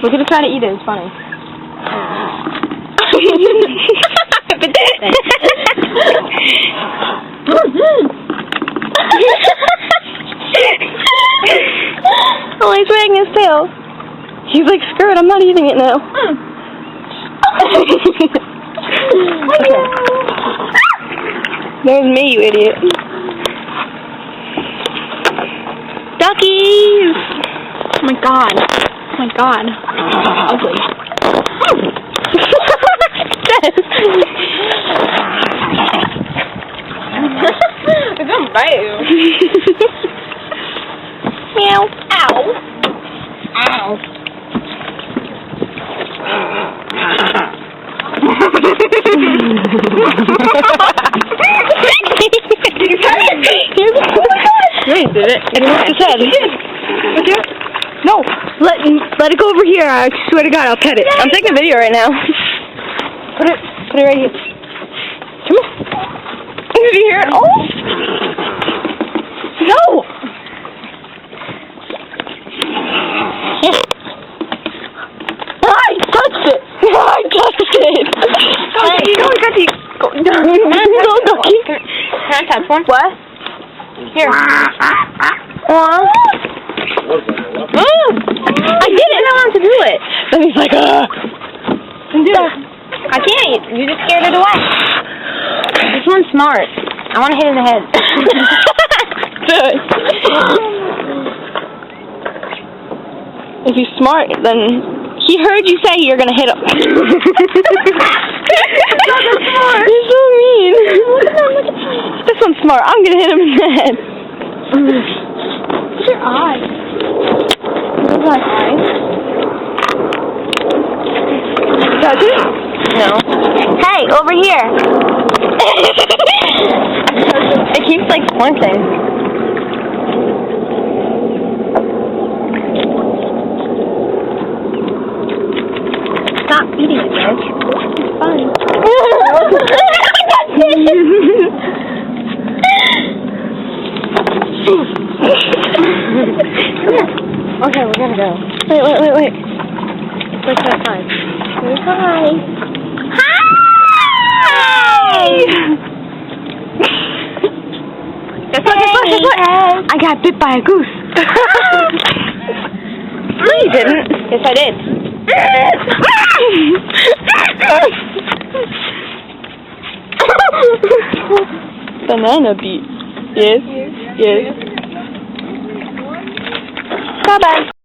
We're gonna try to eat it. It's funny. Oh, he's wagging his tail. He's like, screw it, I'm not eating it now. Okay. There's me, you idiot. Duckies! Oh my god. Oh my god. Ugly. It's gonna bite you. Meow. Ow. Ow. You did it. And what's his head? No, let it go over here. I swear to God, I'll pet it. I'm taking a video right now. Put it right here. Come on. Did you hear it? Oh! No! I touched it! I touched it! Hey, you don't got to go down. Go, Ducky. Can I touch one? What? Here. I didn't know how to do it. Then he's like, Do it. I can't. You just scared it away. This one's smart. I want to hit it in the head. Good. If he's smart, then he heard you say you're gonna hit him. You're so mean. This one's smart. I'm gonna hit him in the head. What's your eye? What's my eye? Does it? No. Hey, over here. It keeps like pointing. Stop eating it, guys. It's fine. Okay, we're gonna go. Wait. Let's go outside. Hi! Guess what? I got bit by a goose. No, you didn't. Yes, I did. Banana beat. Yes. Bye-bye.